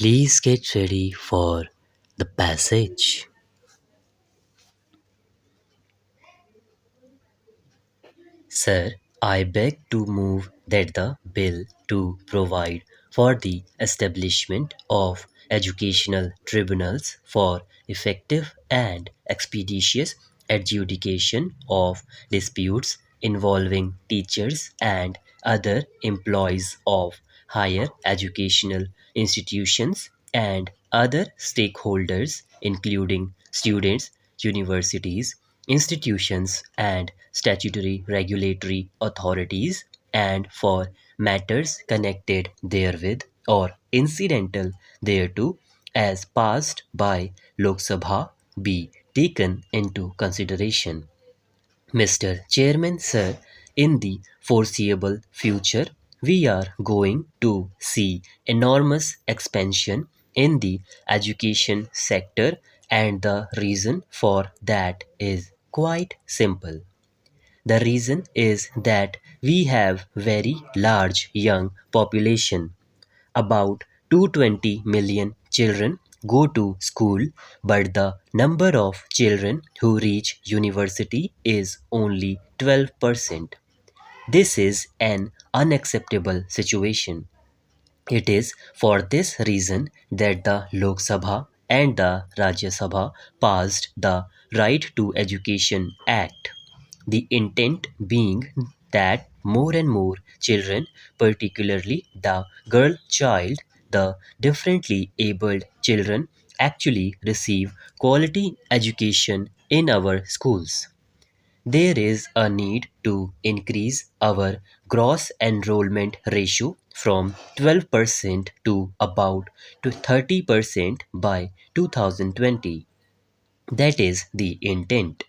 Please get ready for the passage. Sir, I beg to move that the bill to provide for the establishment of educational tribunals for effective and expeditious adjudication of disputes involving teachers and other employees of higher educational institutions and other stakeholders, including students, universities, institutions, and statutory regulatory authorities, and for matters connected therewith or incidental thereto, as passed by Lok Sabha, be taken into consideration. Mr. Chairman, sir, in the foreseeable future, we are going to see enormous expansion in the education sector, and the reason for that is quite simple. The reason is that we have very large young population. About 220 million children go to school, but the number of children who reach university is only 12%. This is an unacceptable situation. It is for this reason that the Lok Sabha and the Rajya Sabha passed the Right to Education Act. The intent being that more and more children, particularly the girl child, the differently abled children, actually receive quality education in our schools. There is a need to increase our gross enrollment ratio from 12% to about to 30% by 2020. That is the intent.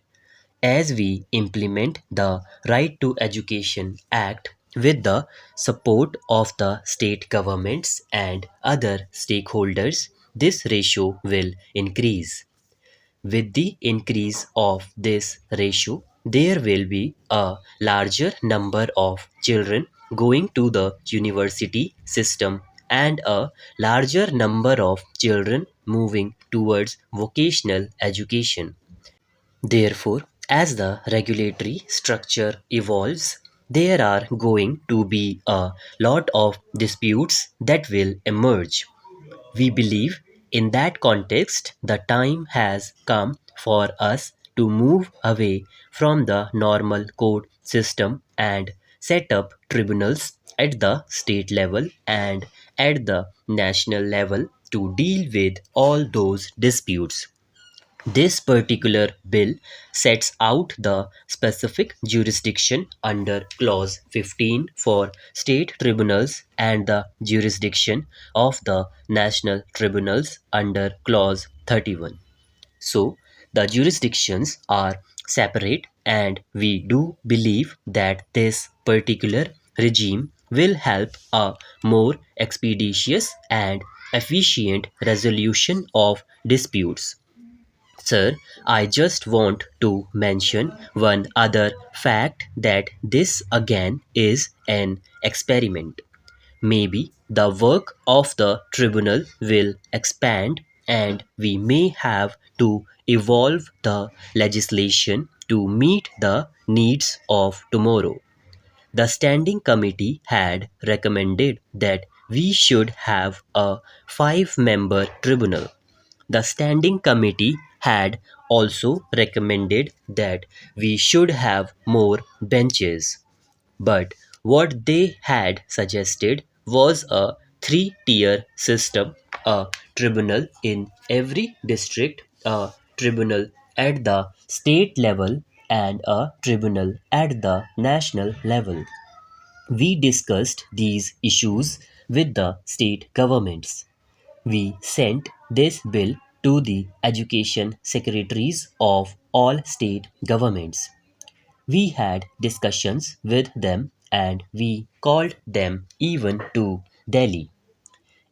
As we implement the Right to Education Act with the support of the state governments and other stakeholders, this ratio will increase. With the increase of this ratio, there will be a larger number of children going to the university system and a larger number of children moving towards vocational education. Therefore, as the regulatory structure evolves, there are going to be a lot of disputes that will emerge. We believe in that context, the time has come for us to move away from the normal court system and set up tribunals at the state level and at the national level to deal with all those disputes. This particular bill sets out the specific jurisdiction under Clause 15 for state tribunals and the jurisdiction of the national tribunals under Clause 31. So, the jurisdictions are separate, and we do believe that this particular regime will help a more expeditious and efficient resolution of disputes. Sir, I just want to mention one other fact that this again is an experiment. Maybe the work of the tribunal will expand and we may have to evolve the legislation to meet the needs of tomorrow. The standing committee had recommended that we should have a five-member tribunal. The standing committee had also recommended that we should have more benches, but what they had suggested was a three-tier system: a tribunal in every district, a tribunal at the state level, and a tribunal at the national level. We discussed these issues with the state governments. We sent this bill to the education secretaries of all state governments. We had discussions with them and we called them even to Delhi.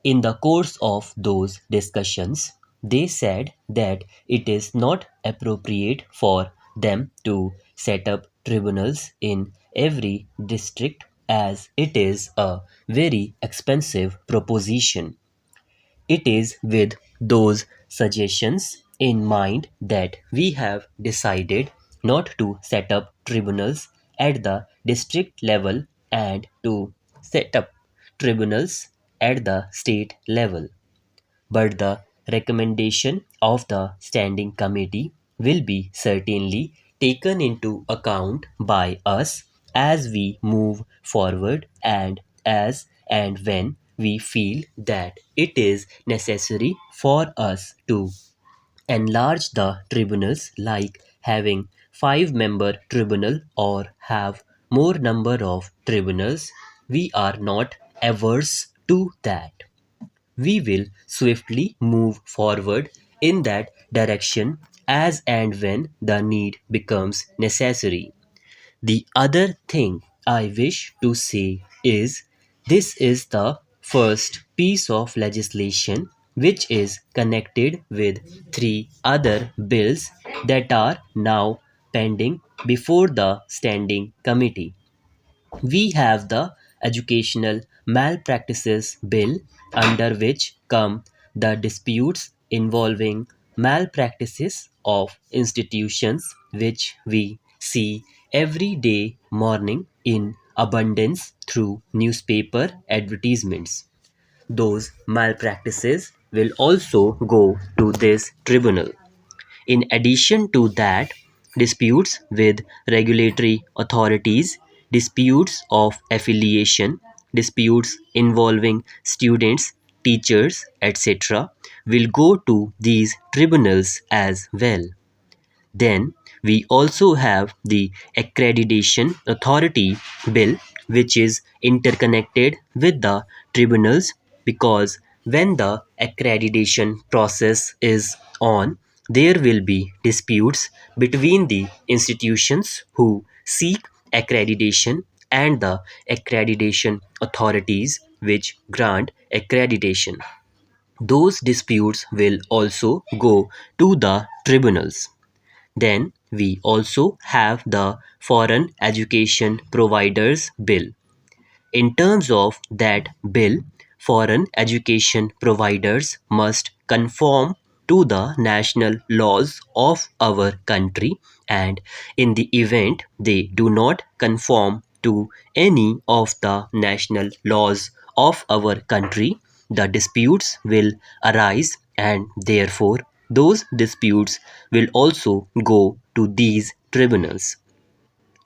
In the course of those discussions, they said that it is not appropriate for them to set up tribunals in every district as it is a very expensive proposition. It is with those suggestions in mind that we have decided not to set up tribunals at the district level and to set up tribunals at the state level. But the recommendation of the standing committee will be certainly taken into account by us as we move forward and as and when we feel that it is necessary for us to enlarge the tribunals, like having 5-member tribunal or have more number of tribunals. We are not averse to that. We will swiftly move forward in that direction as and when the need becomes necessary. The other thing I wish to say is this is the first piece of legislation which is connected with 3 other bills that are now pending before the standing committee. We have the Educational Malpractices Bill, under which come the disputes involving malpractices of institutions, which we see every day morning in abundance through newspaper advertisements. Those malpractices will also go to this tribunal. In addition to that, disputes with regulatory authorities, disputes of affiliation, disputes involving students, teachers, etc., will go to these tribunals as well. Then we also have the Accreditation Authority Bill, which is interconnected with the tribunals because when the accreditation process is on, there will be disputes between the institutions who seek accreditation and the accreditation authorities which grant accreditation. Those disputes will also go to the tribunals. Then we also have the Foreign Education Providers Bill. In terms of that bill, foreign education providers must conform to the national laws of our country, and in the event they do not conform to any of the national laws of our country, the disputes will arise, and therefore those disputes will also go to these tribunals.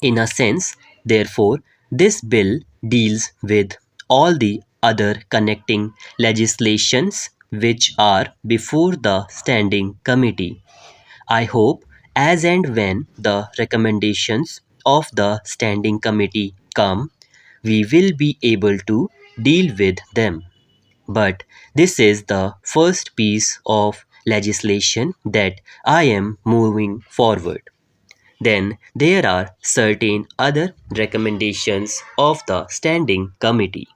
In a sense, therefore, this bill deals with all the other connecting legislations which are before the standing committee. I hope as and when the recommendations of the standing committee come, we will be able to deal with them. But this is the first piece of legislation that I am moving forward. Then there are certain other recommendations of the standing committee.